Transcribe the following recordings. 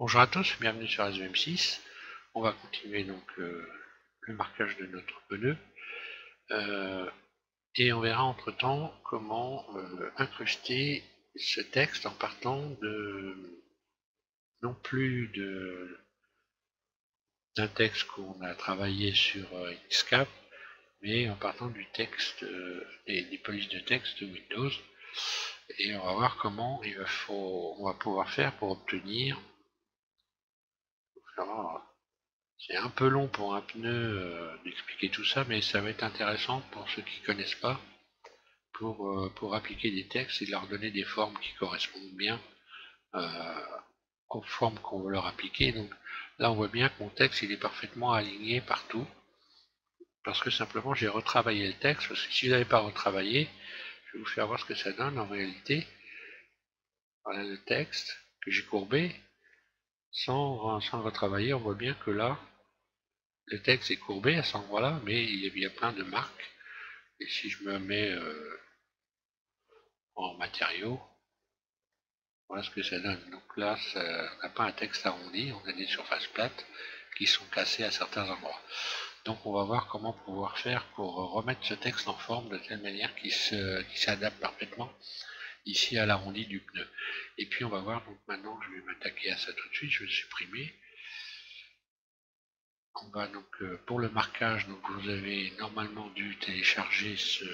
Bonjour à tous, bienvenue sur SVM6. On va continuer donc le marquage de notre pneu et on verra entre temps comment incruster ce texte en partant de non plus d'un texte qu'on a travaillé sur Xcap, mais en partant du texte des polices de texte de Windows. Et on va voir comment on va pouvoir faire pour obtenir. C'est un peu long pour un pneu d'expliquer tout ça, mais ça va être intéressant pour ceux qui ne connaissent pas, pour appliquer des textes et leur donner des formes qui correspondent bien aux formes qu'on veut leur appliquer. Donc là, on voit bien que mon texte il est parfaitement aligné partout, parce que simplement j'ai retravaillé le texte, parce que si je n'avais pas retravaillé, je vais vous faire voir ce que ça donne en réalité. Voilà le texte que j'ai courbé, sans retravailler, on voit bien que là, le texte est courbé à cet endroit-là, mais il y a plein de marques. Et si je me mets en matériaux, voilà ce que ça donne. Donc là, on n'a pas un texte arrondi, on a des surfaces plates qui sont cassées à certains endroits. Donc on va voir comment pouvoir faire pour remettre ce texte en forme de telle manière qu'il s'adapte parfaitement ici à l'arrondi du pneu. Et puis on va voir, donc maintenant je vais m'attaquer à ça tout de suite, je vais le supprimer. On va donc pour le marquage, donc vous avez normalement dû télécharger ce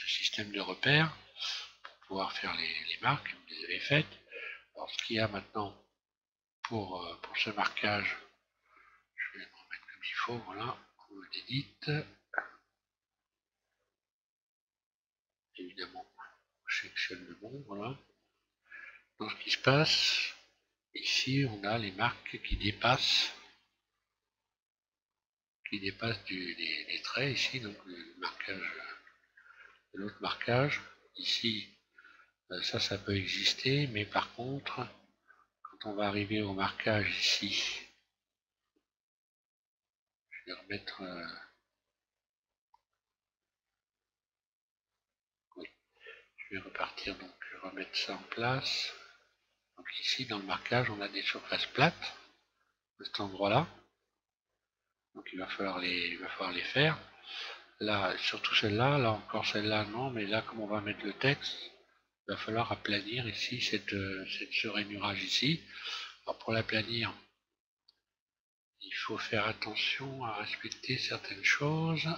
système de repères pour pouvoir faire les marques que vous avez faites. Alors ce qu'il y a maintenant pour ce marquage, je vais le remettre comme il faut, voilà, on l'édite. Évidemment, je sélectionne le bon, voilà. Donc ce qui se passe, ici on a les marques qui dépassent des traits ici, donc le marquage de l'autre marquage. Ici, ça peut exister, mais par contre, quand on va arriver au marquage ici, je vais remettre... oui, je vais repartir, donc je vais remettre ça en place. Donc ici, dans le marquage, on a des surfaces plates, à cet endroit-là. Donc il va falloir les faire. Là, surtout celle-là, là encore celle-là, non, mais là, comme on va mettre le texte, il va falloir aplanir ici ce rainurage ici. Alors pour l'aplanir, il faut faire attention à respecter certaines choses.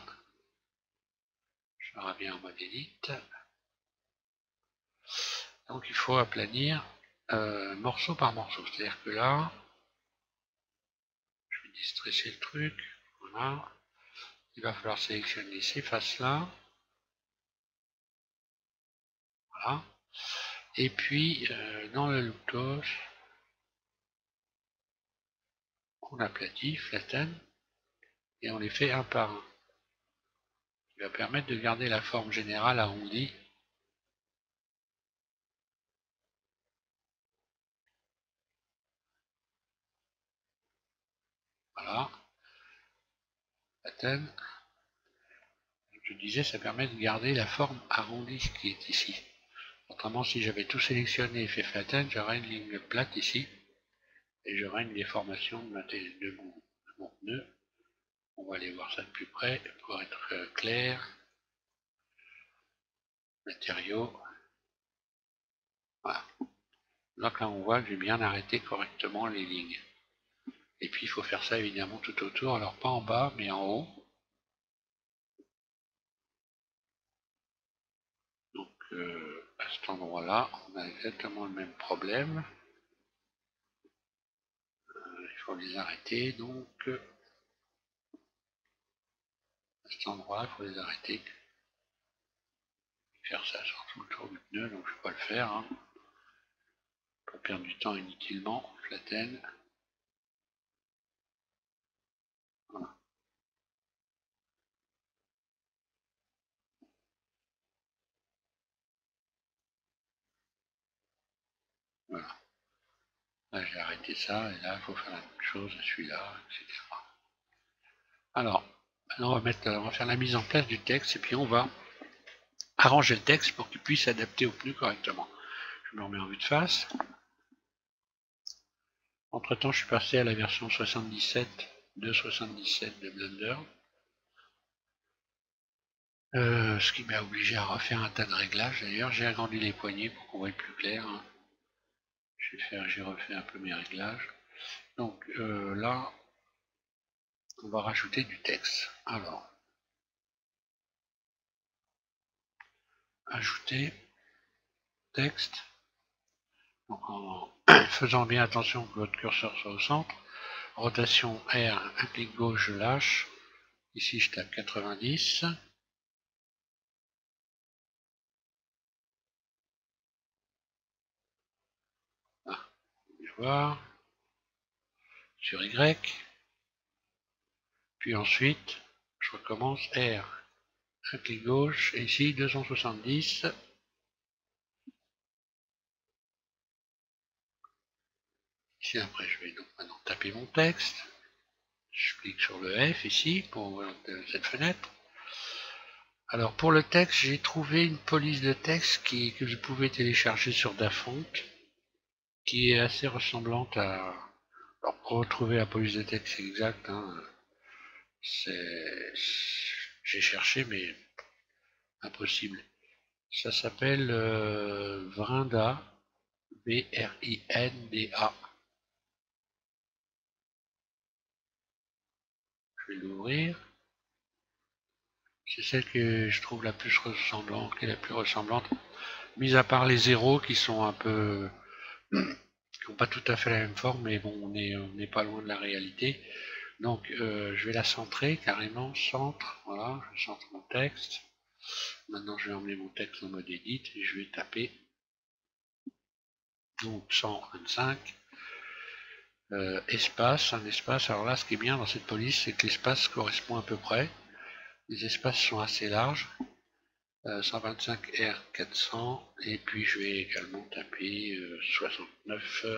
Je reviens en mode édite. Donc il faut aplanir morceau par morceau. C'est-à-dire que là, je vais distresser le truc. Voilà. Il va falloir sélectionner ces faces-là. Voilà. Et puis, dans le looktos, on aplatit, flatten, et on les fait un par un. Il va permettre de garder la forme générale arrondie. Voilà. Flatten. Je disais, ça permet de garder la forme arrondie qui est ici. Autrement, si j'avais tout sélectionné et fait flatten, j'aurais une ligne plate ici. Et j'aurai une déformation de mon pneu. On va aller voir ça de plus près pour être clair. Matériaux. Voilà. Donc là, on voit que j'ai bien arrêté correctement les lignes. Et puis, il faut faire ça évidemment tout autour. Alors, pas en bas, mais en haut. Donc, à cet endroit-là, on a exactement le même problème. Il faut les arrêter. Donc, à cet endroit-là, il faut les arrêter. Faire ça sur tout le tour du pneu, donc je ne vais pas le faire. Hein. Pas perdre du temps inutilement. Flatten. Voilà. Voilà. Là, j'ai arrêté ça, et là, il faut faire la même chose à celui-là, etc. Alors, maintenant, on va faire la mise en place du texte, et puis on va arranger le texte pour qu'il puisse s'adapter au pneu correctement. Je me remets en vue de face. Entre temps, je suis passé à la version 77 de Blender. Ce qui m'a obligé à refaire un tas de réglages. D'ailleurs, j'ai agrandi les poignées pour qu'on voit plus clair. J'ai refait un peu mes réglages. Donc là, on va rajouter du texte. Alors, ajouter texte. Donc en faisant bien attention que votre curseur soit au centre. Rotation R, un clic gauche, je lâche. Ici, je tape 90. Ah, je vais voir. Sur Y. Puis ensuite, je recommence R, un clic gauche, et ici 270. Ici après, je vais donc maintenant taper mon texte. Je clique sur le F ici pour ouvrir cette fenêtre. Alors pour le texte, j'ai trouvé une police de texte que vous pouvez télécharger sur Dafont, qui est assez ressemblante à... Alors pour retrouver la police de texte exacte, hein, j'ai cherché mais impossible. Ça s'appelle Brinda, B-R-I-N-D-A. Je vais l'ouvrir. C'est celle que je trouve la plus ressemblante, qui est la plus ressemblante, mis à part les zéros qui sont un peu, qui n'ont pas tout à fait la même forme, mais bon, on n'est pas loin de la réalité. Donc, je vais la centrer carrément, centre, voilà, je centre mon texte. Maintenant, je vais emmener mon texte en mode edit et je vais taper donc 125 espace, un espace. Alors là, ce qui est bien dans cette police, c'est que l'espace correspond à peu près. Les espaces sont assez larges. 125 R 400 et puis je vais également taper 69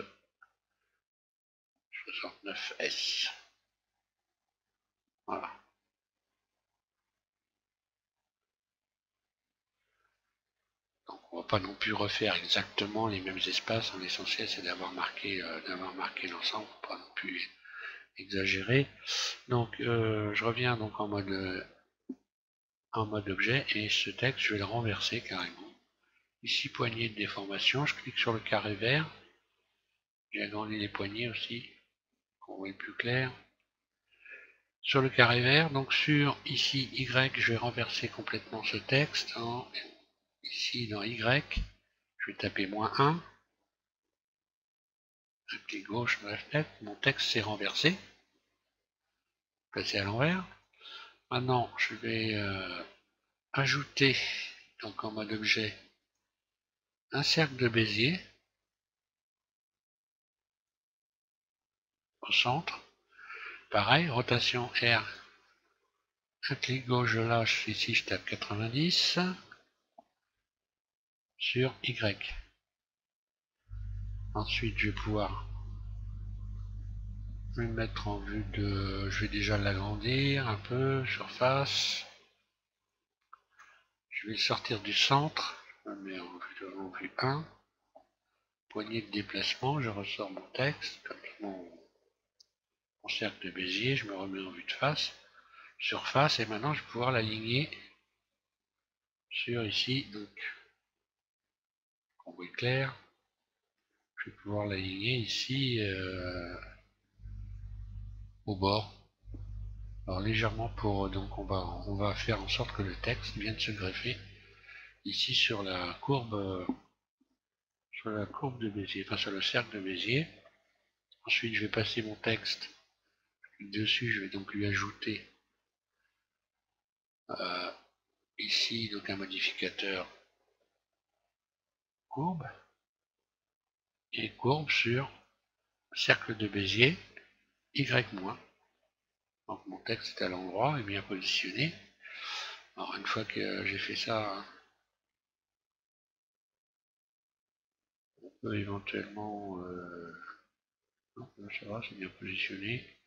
S. Voilà. Donc on va pas non plus refaire exactement les mêmes espaces. L'essentiel c'est d'avoir marqué l'ensemble, pas non plus exagérer. Donc je reviens donc en mode objet et ce texte je vais le renverser carrément. Ici poignée de déformation, je clique sur le carré vert. J'ai agrandi les poignées aussi, pour qu'on voit plus clair. Sur le carré vert, donc sur ici Y, je vais renverser complètement ce texte. Ici dans Y, je vais taper -1. Un clic gauche dans la fenêtre, mon texte s'est renversé. Placé à l'envers. Maintenant, je vais ajouter, donc en mode objet, un cercle de Bézier au centre. Pareil, rotation R, un clic gauche, je lâche, ici je tape 90 sur Y. Ensuite, je vais pouvoir me mettre en vue de... Je vais déjà l'agrandir un peu, surface. Je vais le sortir du centre, je me mets en vue 1. Poignée de déplacement, je ressors mon texte, comme mon cercle de Bézier, je me remets en vue de face, surface, et maintenant je vais pouvoir l'aligner sur ici, donc on voit clair, je vais pouvoir l'aligner ici au bord. Alors légèrement pour, donc on va faire en sorte que le texte vienne se greffer ici sur la courbe de Bézier, enfin sur le cercle de Bézier. Ensuite je vais passer mon texte dessus, je vais donc lui ajouter ici donc un modificateur courbe et courbe sur cercle de Bézier Y-. Donc mon texte est à l'endroit et bien positionné. Alors une fois que j'ai fait ça, on peut éventuellement... non, ça va, c'est bien positionné.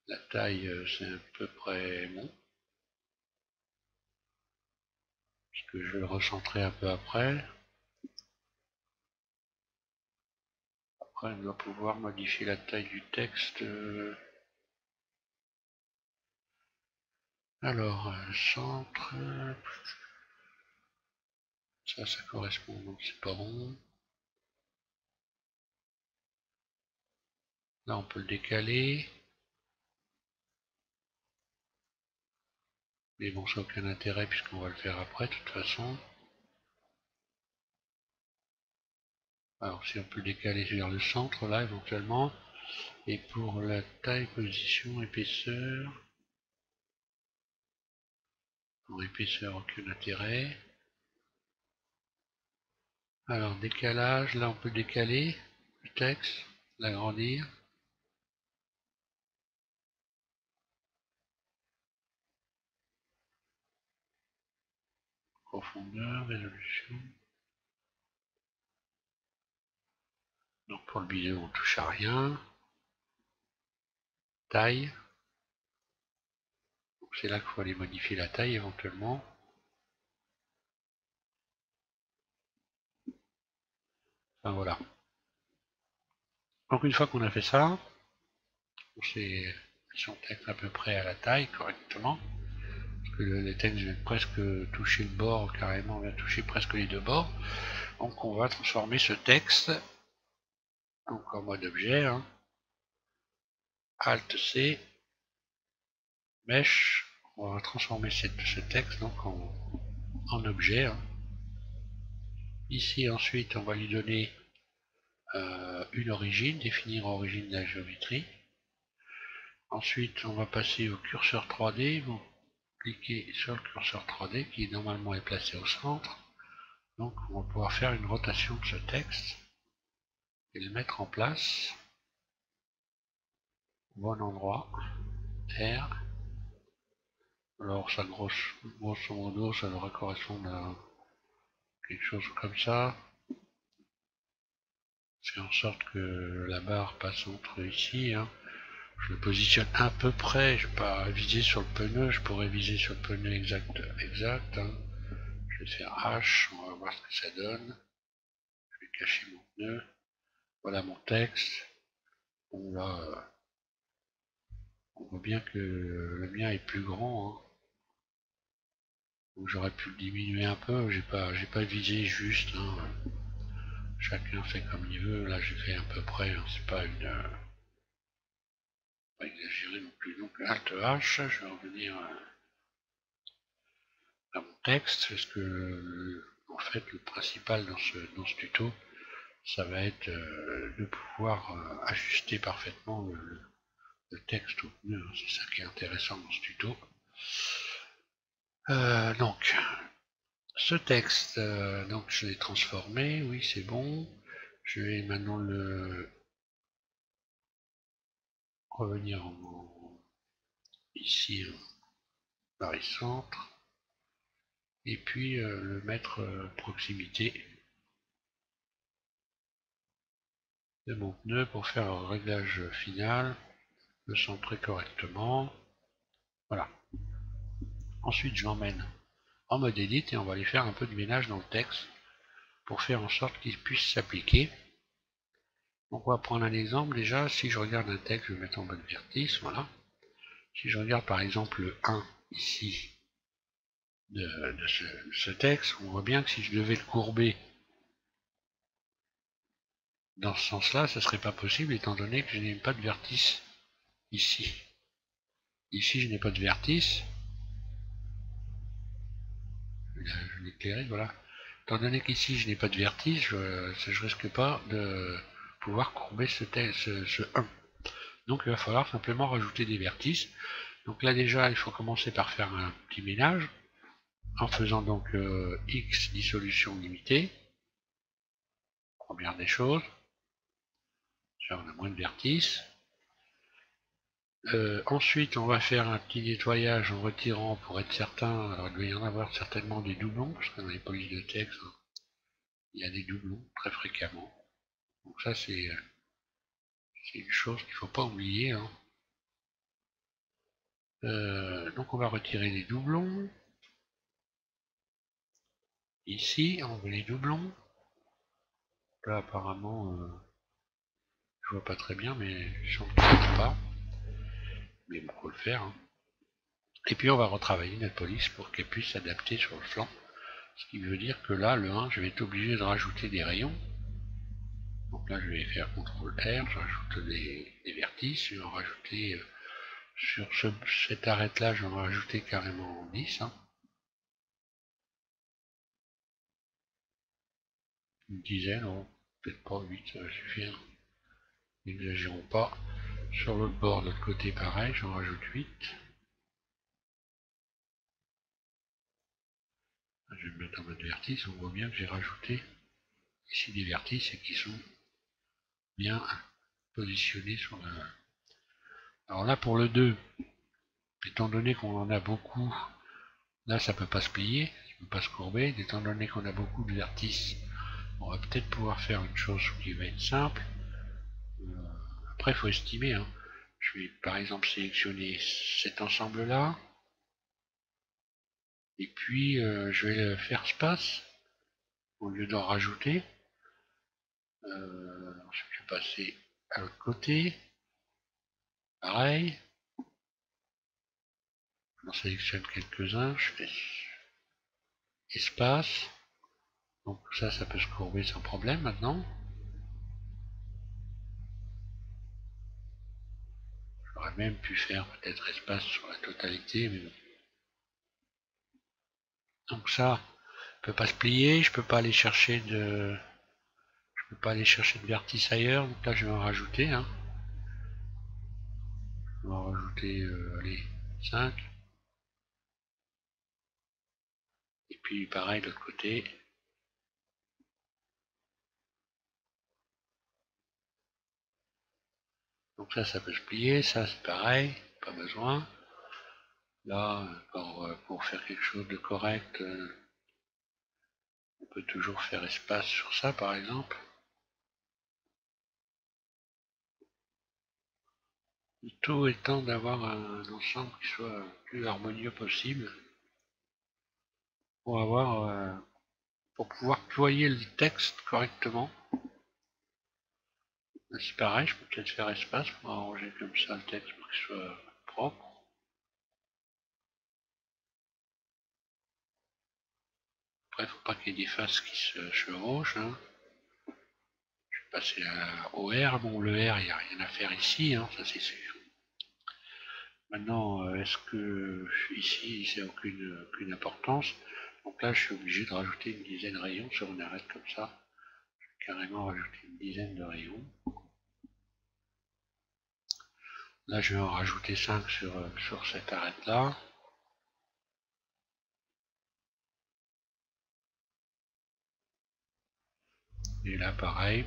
La taille, c'est à peu près bon. Puisque je vais le recentrer un peu après. Après, on doit pouvoir modifier la taille du texte. Alors, centre. Ça correspond, donc c'est pas bon. Là, on peut le décaler. Mais bon, ça n'a aucun intérêt puisqu'on va le faire après, de toute façon. Alors, si on peut le décaler vers le centre, là, éventuellement. Et pour la taille, position, épaisseur. Pour épaisseur, aucun intérêt. Alors, décalage, là, on peut décaler le texte, l'agrandir. Profondeur, résolution. Donc pour le vidéo, on touche à rien. Taille. C'est là qu'il faut aller modifier la taille éventuellement. Enfin voilà. Donc une fois qu'on a fait ça, on sait son texte à peu près à la taille correctement. Parce que les textes viennent presque toucher le bord, carrément, on va toucher presque les deux bords. Donc on va transformer ce texte, donc en mode objet, hein. Alt C, Mesh, on va transformer ce texte donc en objet. Hein. Ici ensuite on va lui donner une origine, définir origine de la géométrie. Ensuite on va passer au curseur 3D, vous cliquez sur le curseur 3D qui normalement est placé au centre. Donc on va pouvoir faire une rotation de ce texte et le mettre en place au bon endroit. R. Alors ça grosso modo ça devrait correspondre à quelque chose comme ça. Faire en sorte que la barre passe entre ici. Hein. Je le positionne à peu près, je ne vais pas viser sur le pneu, je pourrais viser sur le pneu exact. Hein. Je vais faire H, on va voir ce que ça donne. Je vais cacher mon pneu. Voilà mon texte. Bon là, on voit bien que le mien est plus grand. Hein. Donc j'aurais pu le diminuer un peu, j'ai pas visé juste. Hein. Chacun fait comme il veut. Là j'ai fait à peu près, hein. C'est pas une pas exagéré non plus. Donc Alt H, je vais revenir à mon texte, parce que en fait le principal dans ce tuto, ça va être de pouvoir ajuster parfaitement le texte au pneu. C'est ça qui est intéressant dans ce tuto. Donc ce texte, donc je l'ai transformé, oui c'est bon. Je vais maintenant le revenir ici barycentre et puis le mettre proximité de mon pneu pour faire un réglage final, le centrer correctement. Voilà. Ensuite je l'emmène en mode edit et on va aller faire un peu de ménage dans le texte pour faire en sorte qu'il puisse s'appliquer. Donc on va prendre un exemple. Déjà si je regarde un texte, je vais mettre en mode vertice, voilà. Si je regarde par exemple le 1 ici de ce texte, on voit bien que si je devais le courber dans ce sens-là, ça ne serait pas possible étant donné que je n'ai pas de vertice ici. Ici, je n'ai pas de vertice. Je l'ai éclairé, voilà. Étant donné qu'ici, je n'ai pas de vertice, je risque pas de pouvoir courber ce 1. Donc, il va falloir simplement rajouter des vertices. Donc là, déjà, il faut commencer par faire un petit ménage en faisant donc X dissolution limitée. Première des choses. Ça, on a moins de vertices. Ensuite, on va faire un petit nettoyage en retirant pour être certain. Alors, il doit y en avoir certainement des doublons, parce que dans les polices de texte, hein, il y a des doublons très fréquemment. Donc ça, c'est une chose qu'il ne faut pas oublier. Hein. Donc on va retirer les doublons. Ici, on veut les doublons. Là, apparemment, vois pas très bien, mais je sens que ça ne pas. Mais il faut le faire. Hein. Et puis on va retravailler notre police pour qu'elle puisse s'adapter sur le flanc. Ce qui veut dire que là, le 1, je vais être obligé de rajouter des rayons. Donc là, je vais faire CTRL R, je rajoute des vertices, je vais en rajouter sur cette arête-là, je vais en rajouter carrément 10. Hein. Une dizaine, oh, peut-être pas 8, ça va suffire. N'exagérons pas. Sur l'autre bord, de l'autre côté, pareil, j'en rajoute 8. Je vais me mettre en mode vertice, on voit bien que j'ai rajouté ici des vertices et qui sont bien positionnés sur la... Alors là, pour le 2, étant donné qu'on en a beaucoup, là ça peut pas se plier, ça peut pas se courber, étant donné qu'on a beaucoup de vertices, on va peut-être pouvoir faire une chose qui va être simple. Après, il faut estimer. Hein. Je vais par exemple sélectionner cet ensemble-là, et puis je vais faire space au lieu d'en rajouter. Je vais passer à l'autre côté. Pareil. J'en sélectionne quelques-uns. Je fais espace. Donc ça peut se courber sans problème maintenant. J'aurais même pu faire peut-être espace sur la totalité, mais bon. Donc ça peut pas se plier. Je peux pas aller chercher de vertice ailleurs. Donc là je vais en rajouter. Hein. On va en rajouter allez, 5. Et puis pareil de l'autre côté. Donc ça peut se plier, ça c'est pareil, pas besoin. Là, pour faire quelque chose de correct, on peut toujours faire espace sur ça par exemple. Le tout étant d'avoir un ensemble qui soit le plus harmonieux possible pour pour pouvoir ployer le texte correctement. C'est pareil, je peux peut-être faire espace pour arranger comme ça le texte pour qu'il soit propre. Après, il ne faut pas qu'il y ait des faces qui se chevauchent. Hein. Je vais passer au R. Bon, le R, il n'y a rien à faire ici, hein, ça c'est sûr. Maintenant, est-ce que ici, c'est aucune importance. Donc là, je suis obligé de rajouter une dizaine de rayons sur une arête comme ça. Je vais carrément rajouter une dizaine de rayons. Là, je vais en rajouter 5 sur cette arête-là. Et là, pareil.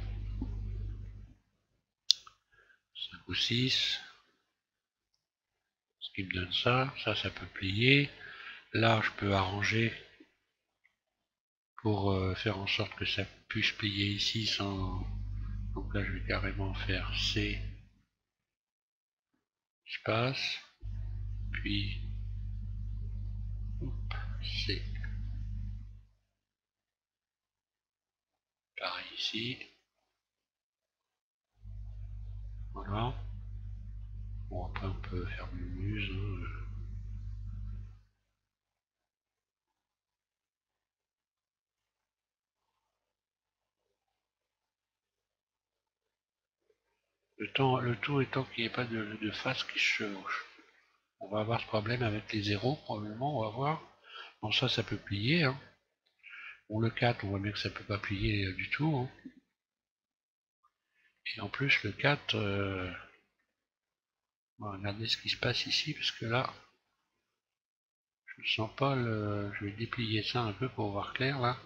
5 ou 6. Ce qui me donne ça. Ça peut plier. Là, je peux arranger pour faire en sorte que ça puisse plier ici sans... Donc là, je vais carrément faire C, espace, puis C. Pareil ici. Voilà. Bon, après, on peut faire muse. Hein. Le tout étant qu'il n'y ait pas de face qui se chevauche. On va avoir ce problème avec les zéros, probablement, on va voir. Bon, ça peut plier. Hein. Bon, le 4, on voit bien que ça peut pas plier du tout. Hein. Et en plus, le 4, on va regarder ce qui se passe ici, parce que là, je ne sens pas le... Je vais déplier ça un peu pour voir clair, là.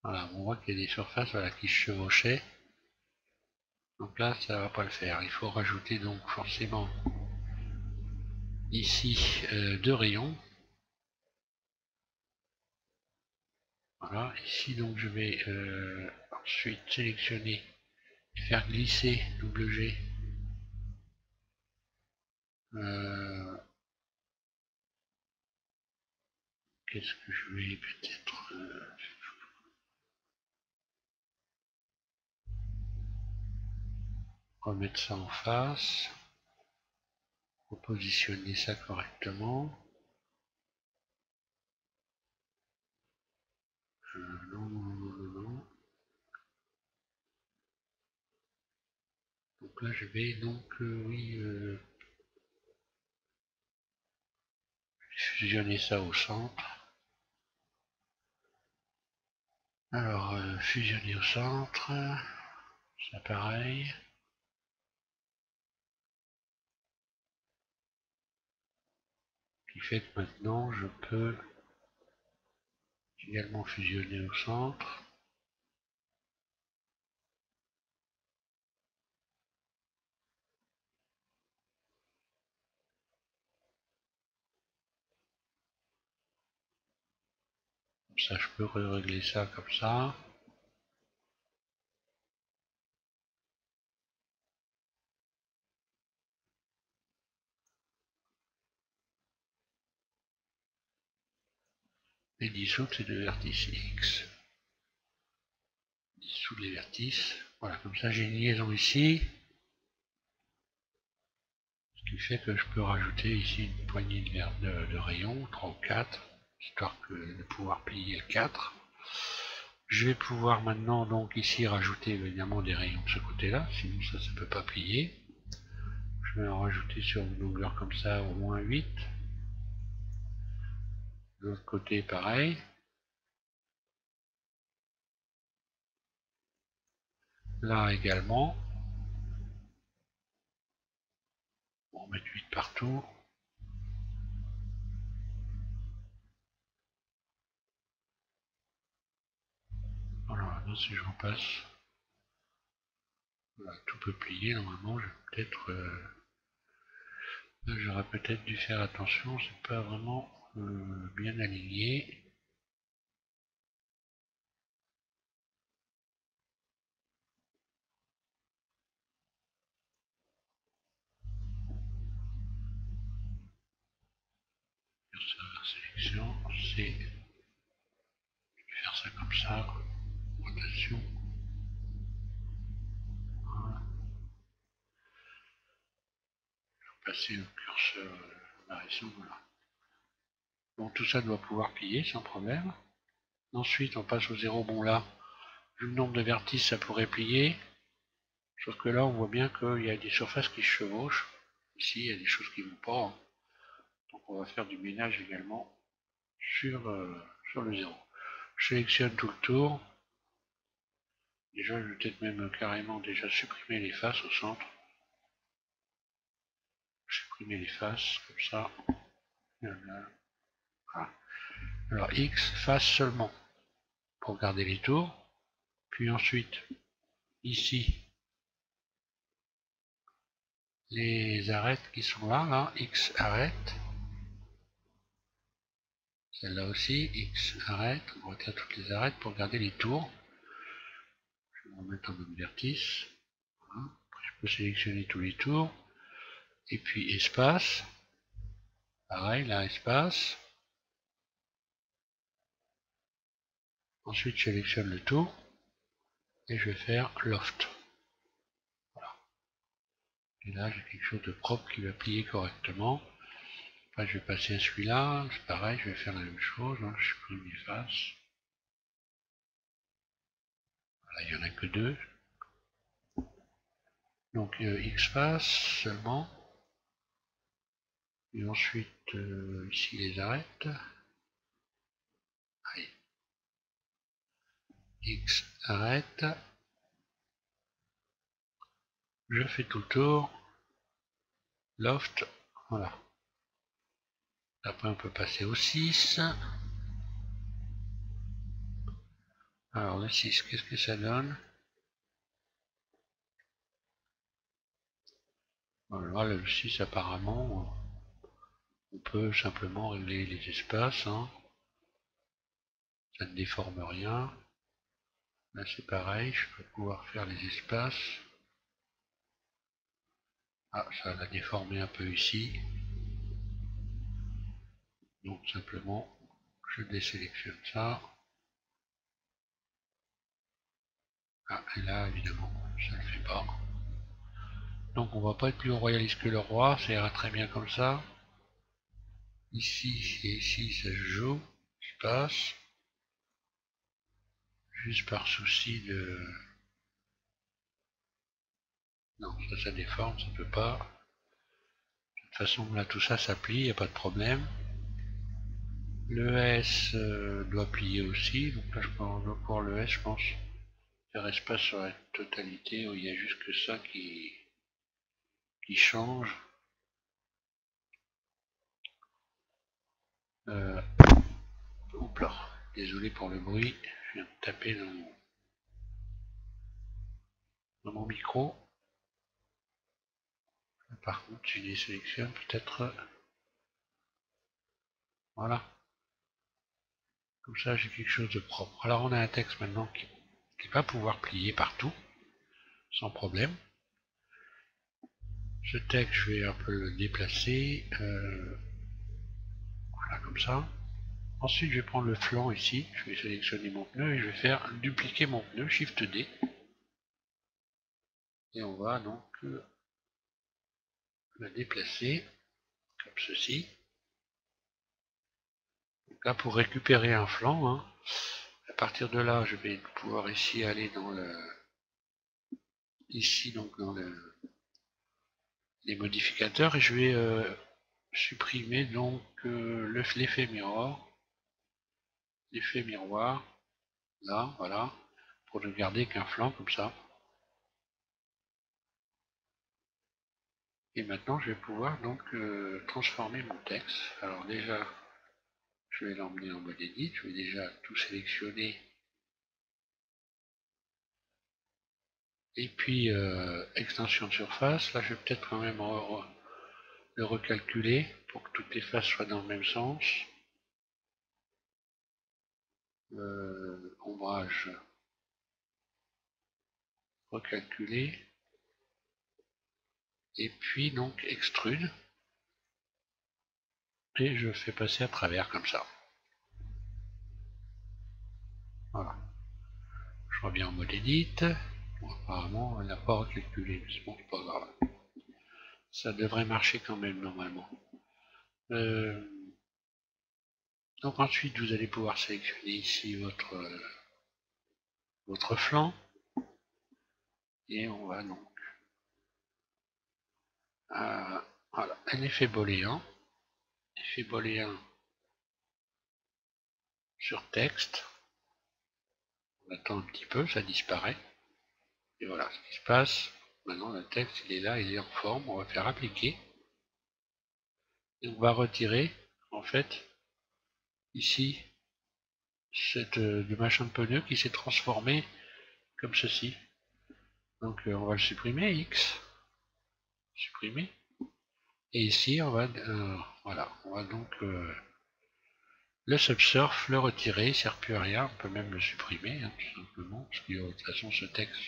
Voilà, on voit qu'il y a des surfaces voilà, qui se chevauchaient. Donc là, ça ne va pas le faire. Il faut rajouter donc forcément ici 2 rayons. Voilà, ici donc je vais ensuite sélectionner et faire glisser double G. Qu'est-ce que je vais peut-être remettre ça en face, repositionner ça correctement. Non. Donc là je vais fusionner ça au centre. Alors fusionner au centre, c'est pareil. Ce qui fait que maintenant je peux également fusionner au centre. Comme ça je peux régler ça comme ça. Et dissoudre ces deux vertices X. Dissoudre les vertices. Voilà, comme ça j'ai une liaison ici. Ce qui fait que je peux rajouter ici une poignée de rayons, 3 ou 4, histoire de pouvoir plier le 4. Je vais pouvoir maintenant donc ici rajouter évidemment des rayons de ce côté-là, sinon ça ne peut pas plier. Je vais en rajouter sur une longueur comme ça au moins 8. De l'autre côté pareil. Là également. On va mettre 8 partout. Voilà, là si je repasse, voilà, tout peut plier normalement. J'aurais peut-être dû faire attention, c'est pas vraiment bien aligné. Sélection, c'est faire ça comme ça, rotation. Voilà. Passer le curseur variation, voilà. Bon, tout ça doit pouvoir plier sans problème. Ensuite, on passe au 0. Bon là, vu le nombre de vertices, ça pourrait plier. Sauf que là, on voit bien qu'il y a des surfaces qui se chevauchent. Ici, il y a des choses qui ne vont pas. Hein. Donc on va faire du ménage également sur le 0. Je sélectionne tout le tour. Déjà, je vais peut-être même carrément déjà supprimer les faces au centre. Supprimer les faces, comme ça. Voilà. Alors X, face seulement, pour garder les tours. Puis ensuite, ici, les arêtes qui sont là, X arrête. Celle-là aussi, X arrête. On retire toutes les arêtes pour garder les tours. Je vais en mettre en mode vertice. Voilà. Après, je peux sélectionner tous les tours. Et puis espace. Pareil, là, espace. Ensuite, je sélectionne le tour. Et je vais faire loft. Voilà. Et là, j'ai quelque chose de propre qui va plier correctement. Après, je vais passer à celui-là. C'est pareil, je vais faire la même chose. Hein. Je supprime les faces. Voilà, il n'y en a que 2. Donc, X face seulement. Et ensuite, ici, les arêtes. Allez. X arrête. Je fais tout le tour. Loft. Voilà. Après, on peut passer au 6. Alors, le 6, qu'est-ce que ça donne? Voilà, le 6, apparemment, on peut simplement régler les espaces. Hein. Ça ne déforme rien. Là, c'est pareil, je peux pouvoir faire les espaces. Ah, ça l'a déformé un peu ici. Donc, simplement, je désélectionne ça. Ah, et là, évidemment, ça ne le fait pas. Donc on va pas être plus royaliste que le roi, ça ira très bien comme ça. Ici et ici ça se joue, je passe. Juste par souci de... Non, ça déforme, ça peut pas. De toute façon là tout ça plie, y a pas de problème. Le S doit plier aussi, donc là je peux pour le S je pense. Il reste pas sur la totalité où il y a juste que ça qui change. Oups là, désolé pour le bruit, je viens de taper dans mon micro. Par contre, je les sélectionne peut-être. Voilà. Comme ça, j'ai quelque chose de propre. Alors, on a un texte maintenant qui va pouvoir plier partout, sans problème. Ce texte, je vais un peu le déplacer. Voilà, comme ça. Ensuite, je vais prendre le flanc ici. Je vais sélectionner mon pneu et je vais faire dupliquer mon pneu, Shift D. Et on va donc le déplacer, comme ceci. Donc là, pour récupérer un flanc, hein, à partir de là, je vais pouvoir ici aller dans le... Ici, donc dans les modificateurs, et je vais supprimer donc l'effet miroir. L'effet miroir, là, voilà, pour ne garder qu'un flanc comme ça. Et maintenant, je vais pouvoir donc transformer mon texte. Alors déjà, je vais l'emmener en mode edit. Je vais déjà tout sélectionner. Et puis, extension de surface. Là, je vais peut-être quand même le recalculer pour que toutes les faces soient dans le même sens. Ombrage, recalculer. Et puis, donc, extrude. Et je fais passer à travers comme ça. Voilà. Je reviens en mode edit. Bon, apparemment, elle n'a pas recalculé, mais bon, c'est pas grave. Ça devrait marcher quand même normalement. Donc ensuite, vous allez pouvoir sélectionner ici votre flanc. Et on va donc à voilà, un effet booléen. Effet booléen sur texte. On attend un petit peu, ça disparaît. Et voilà ce qui se passe. Maintenant, le texte, il est là, il est en forme. On va faire appliquer. Et on va retirer, en fait, ici, le machin de pneu qui s'est transformé comme ceci. Donc on va le supprimer, X, supprimer. Et ici, voilà, on va donc le subsurf, le retirer, il ne sert plus à rien, on peut même le supprimer, hein, tout simplement, parce que de toute façon, ce texte,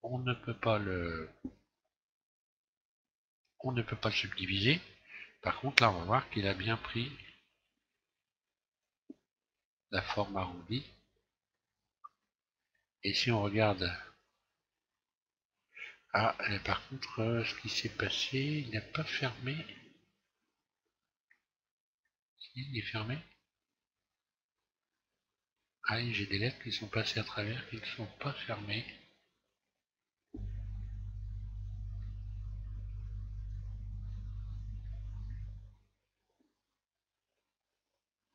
on ne peut pas le subdiviser. Par contre, là, on va voir qu'il a bien pris la forme arrondie. Et si on regarde, par contre, ce qui s'est passé, il n'a pas fermé. Il est fermé. Ah, j'ai des lettres qui sont passées à travers, qui ne sont pas fermées.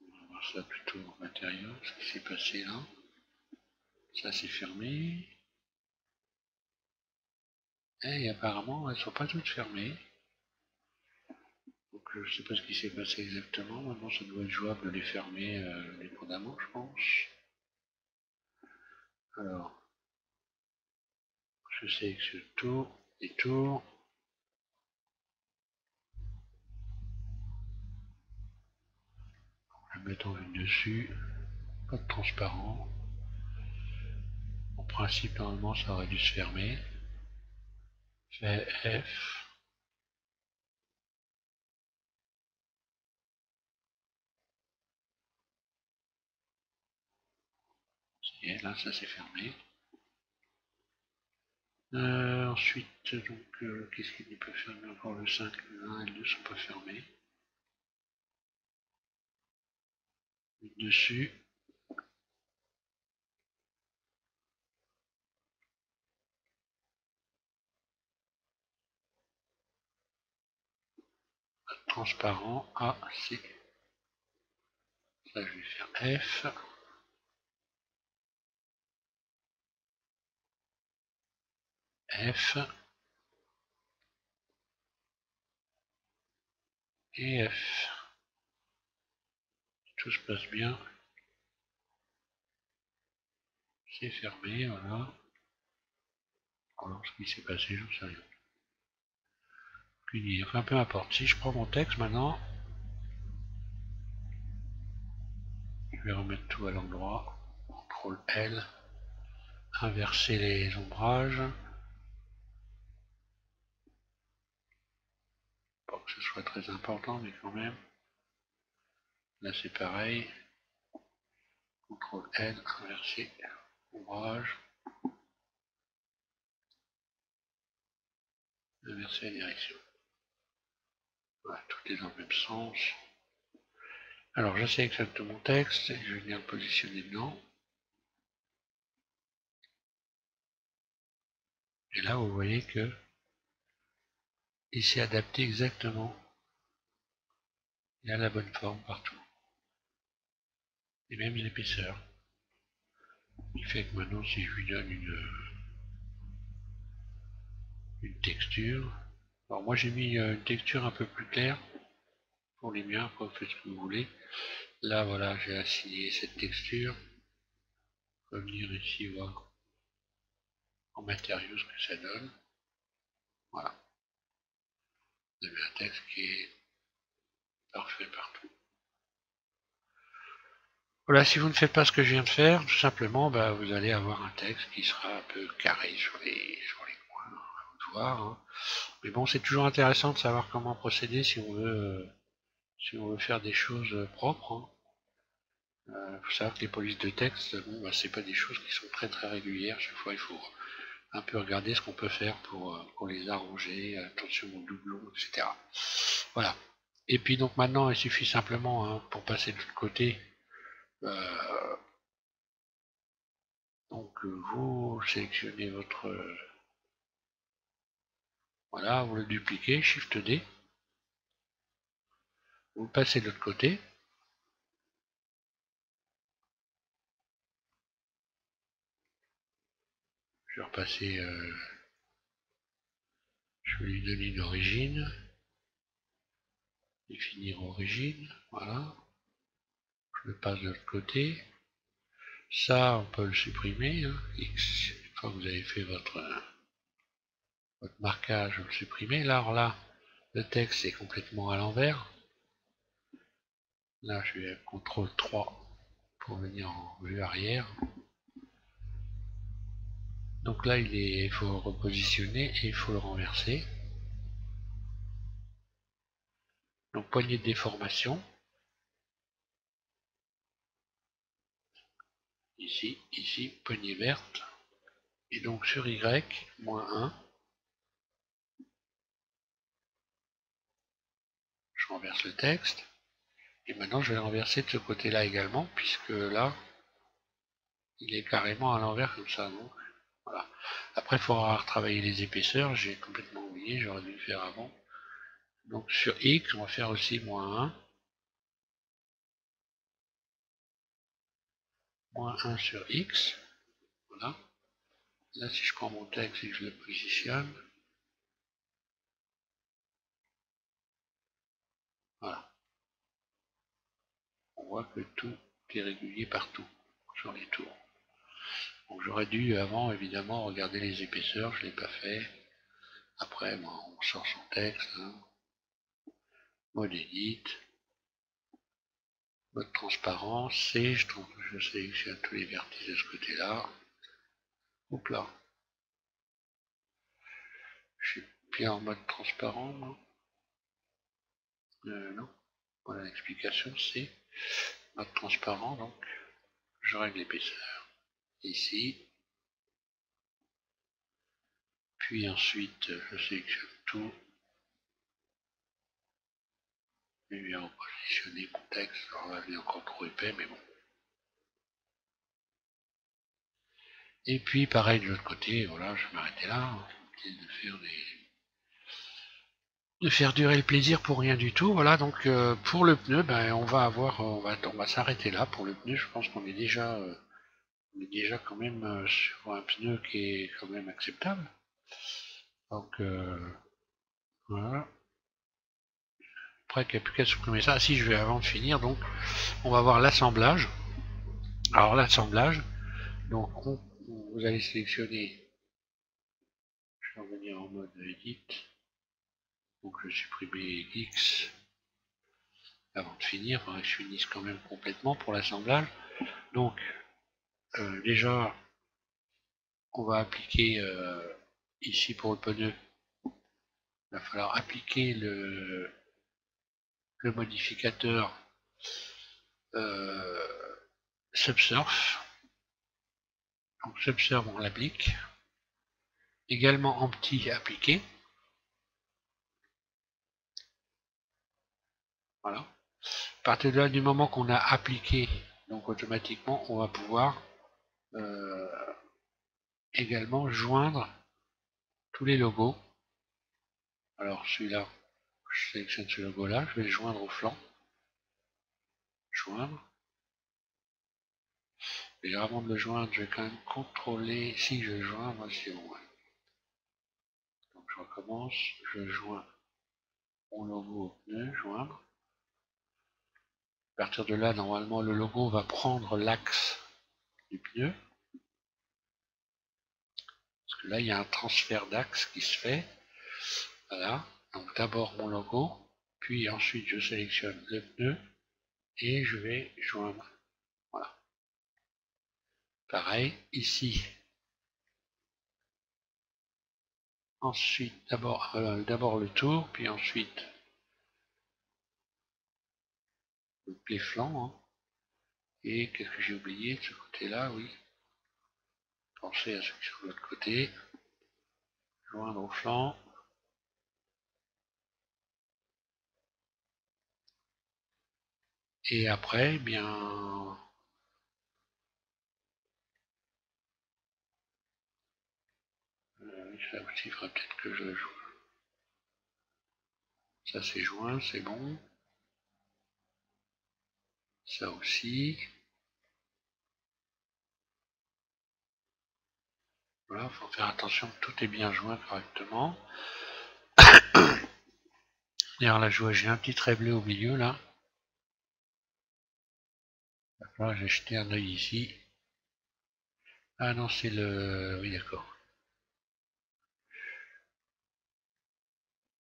On va voir ça plutôt en matériaux, ce qui s'est passé là. Ça c'est fermé. Et apparemment, elles ne sont pas toutes fermées. Donc je ne sais pas ce qui s'est passé exactement. Maintenant, ça doit être jouable de les fermer indépendamment, je pense. Alors, je sélectionne tout, et tours. Je vais mettre en vue dessus. Pas de transparent. En principe, normalement, ça aurait dû se fermer. Fait F. Et là, ça s'est fermé. Ensuite, donc, qu'est-ce qu'il peut fermer encore le 5, le 1 et le 2 sont pas fermés. Dessus. Transparent. Ah, c'est. Ça, je vais faire F. F. Et F. Tout se passe bien. C'est fermé, voilà. Alors, ce qui s'est passé, j'en sais rien. Enfin, peu importe. Si je prends mon texte maintenant, je vais remettre tout à l'endroit. CTRL L. Inverser les ombrages. Pas que ce soit très important, mais quand même. Là, c'est pareil. CTRL L, inverser ombrage. Inverser la direction. Voilà, tout est dans le même sens. Alors, je sais exactement mon texte, et je vais venir le positionner dedans. Et là, vous voyez que il s'est adapté exactement. Il a la bonne forme partout. Et même l'épaisseur. Il fait que maintenant, si je lui donne une texture, alors moi j'ai mis une texture un peu plus claire pour les miens, après vous faites ce que vous voulez. Là, voilà, j'ai assigné cette texture. Revenir ici, voir en matériaux ce que ça donne. Voilà. Vous avez un texte qui est parfait partout. Voilà, si vous ne faites pas ce que je viens de faire, tout simplement, bah, vous allez avoir un texte qui sera un peu carré sur les coins, à vous de voir. Hein. Mais bon, c'est toujours intéressant de savoir comment procéder si on veut faire des choses propres. Hein. Faut savoir que les polices de texte, bon, bah, c'est pas des choses qui sont très très régulières. Chaque fois, il faut un peu regarder ce qu'on peut faire pour les arranger, attention aux doublons, etc. Voilà. Et puis donc maintenant, il suffit simplement, hein, pour passer de l'autre côté, donc vous sélectionnez votre... voilà, vous le dupliquez, Shift D. Vous passez de l'autre côté. Je vais repasser... je vais lui donner une origine. Définir origine. Voilà. Je le passe de l'autre côté. Ça, on peut le supprimer. Hein. X, une fois que vous avez fait votre marquage, vous le supprimez. Là, alors là, le texte est complètement à l'envers. Là, je vais CTRL 3 pour venir en vue arrière. Donc là, il faut repositionner et il faut le renverser. Donc poignée de déformation. Ici, ici, poignée verte. Et donc sur Y, moins 1. Je renverse le texte. Et maintenant, je vais le renverser de ce côté-là également, puisque là, il est carrément à l'envers comme ça. Donc, voilà. Après, il faudra retravailler les épaisseurs. J'ai complètement oublié, j'aurais dû le faire avant. Donc sur X, on va faire aussi moins 1. Moins 1 sur X. Voilà. Là, si je prends mon texte et que je le positionne, voilà. On voit que tout est régulier partout, sur les tours. Donc j'aurais dû avant, évidemment, regarder les épaisseurs, je ne l'ai pas fait. Après, bon, on sort son texte, hein. Mode edit, mode transparence, et je sélectionne tous les vertices de ce côté-là. Hop là. Je suis bien en mode transparent, non? Non. Voilà l'explication, c'est mode transparent, donc je règle l'épaisseur. Ici, Puis ensuite, je sélectionne tout. Je vais repositionner mon texte. Alors là, il est encore trop épais, mais bon. Et puis, pareil de l'autre côté, voilà, je vais m'arrêter là. Hein, de faire durer le plaisir pour rien du tout. Voilà, donc pour le pneu, ben, on va s'arrêter là. Pour le pneu, je pense qu'on est déjà quand même sur un pneu qui est quand même acceptable. Donc voilà. Après, il n'y a plus qu'à supprimer ça. Ah, si, je vais avant de finir, donc on va voir l'assemblage. Alors l'assemblage, donc vous allez sélectionner, je vais revenir en mode edit, donc je vais supprimer X avant de finir, je finisse quand même complètement pour l'assemblage. Donc déjà, on va appliquer ici pour le pneu, il va falloir appliquer le modificateur Subsurf. Donc Subsurf, on l'applique. Également en petit appliqué. Voilà. À partir de là, du moment qu'on a appliqué, donc automatiquement, on va pouvoir également joindre tous les logos. Alors celui-là, je sélectionne ce logo-là, je vais le joindre au flanc. Joindre. Et avant de le joindre, je vais quand même contrôler si je joindre, c'est bon. Donc je recommence, je joins mon logo au pneu, joindre. À partir de là, normalement, le logo va prendre l'axe du pneu. Parce que là, il y a un transfert d'axe qui se fait. Voilà. Donc d'abord mon logo, puis ensuite je sélectionne le pneu et je vais joindre. Voilà. Pareil, ici. Ensuite, d'abord le tour, puis ensuite les flancs. Hein. Et qu'est-ce que j'ai oublié de ce côté-là? Oui. Pensez à ce qui est sur l'autre côté. Joindre au flanc. Et après, eh bien, ça aussi, il faudra peut-être que je joue. Ça c'est joint, c'est bon. Ça aussi. Voilà, il faut faire attention que tout est bien joint correctement. D'ailleurs là, je vois, j'ai un petit trait bleu au milieu là. Il va falloir que j'ai jeté un œil ici. Ah non, c'est le... Oui, d'accord.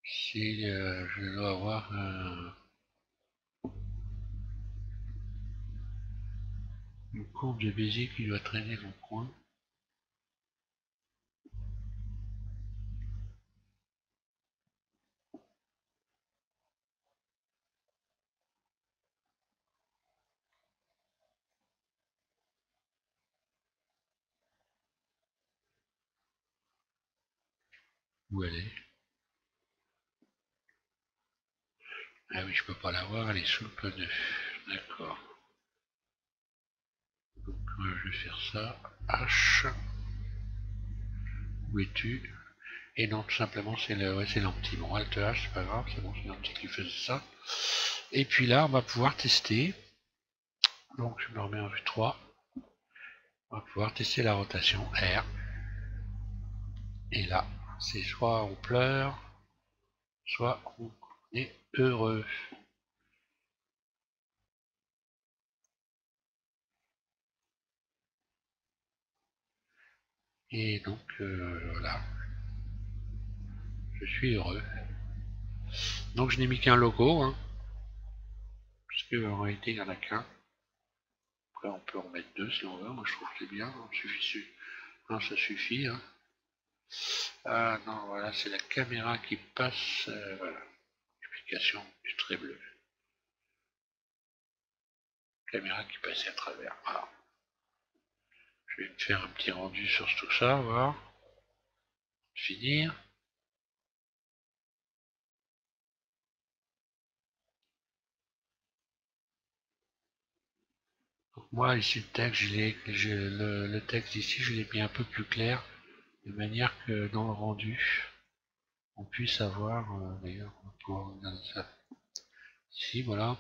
Si je dois avoir une courbe de Bézier qui doit traîner dans le coin. Où elle est? Ah oui, je peux pas la voir, elle est sous le pneu. D'accord. Donc je vais faire ça. H. Où es-tu? Et non, tout simplement, c'est l'empty. Bon, Alt H, c'est pas grave, c'est bon, c'est l'empty qui faisait ça. Et puis là, on va pouvoir tester. Donc, je me remets en vue 3. On va pouvoir tester la rotation R. Et là, c'est soit on pleure, soit on est heureux. Et donc, voilà, je suis heureux. Donc, je n'ai mis qu'un logo, hein, parce qu'en réalité, il n'y en a qu'un. Après, on peut en mettre deux si on veut. Moi, je trouve que c'est bien. Non, ça suffit. Hein. Ah non, voilà, c'est la caméra qui passe. Voilà, explication du trait bleu. Caméra qui passe à travers. Voilà. Je vais me faire un petit rendu sur tout ça, voir. Finir. Donc moi ici le texte, le texte ici je l'ai mis un peu plus clair, de manière que dans le rendu, on puisse avoir, d'ailleurs on va pouvoir regarder ça ici, voilà,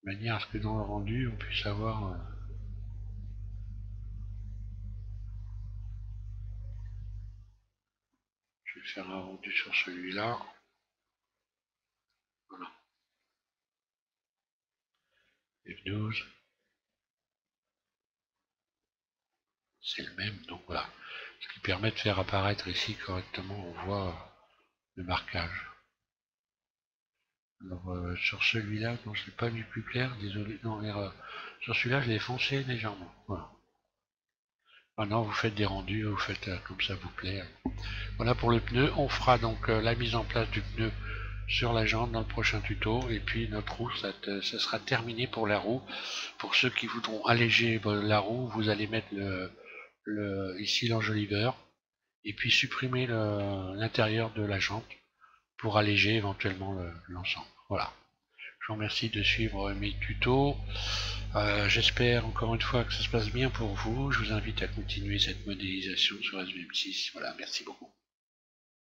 de manière à ce que dans le rendu on puisse avoir je vais faire un rendu sur celui-là, voilà, F12, c'est le même, donc voilà, ce qui permet de faire apparaître ici correctement, on voit le marquage. Alors sur celui-là, non, je ne l'ai pas mis plus clair, désolé, non, erreur. Sur celui-là, je l'ai foncé légèrement. Voilà. Maintenant, vous faites des rendus, vous faites comme ça vous plaît. Voilà pour le pneu. On fera donc la mise en place du pneu sur la jante dans le prochain tuto. Et puis notre roue, ça sera terminé pour la roue. Pour ceux qui voudront alléger la roue, vous allez mettre ici l'enjoliveur. Et puis supprimer l'intérieur de la jante pour alléger éventuellement l'ensemble. Voilà. Je vous remercie de suivre mes tutos. J'espère encore une fois que ça se passe bien pour vous. Je vous invite à continuer cette modélisation sur SVM6. Voilà, merci beaucoup.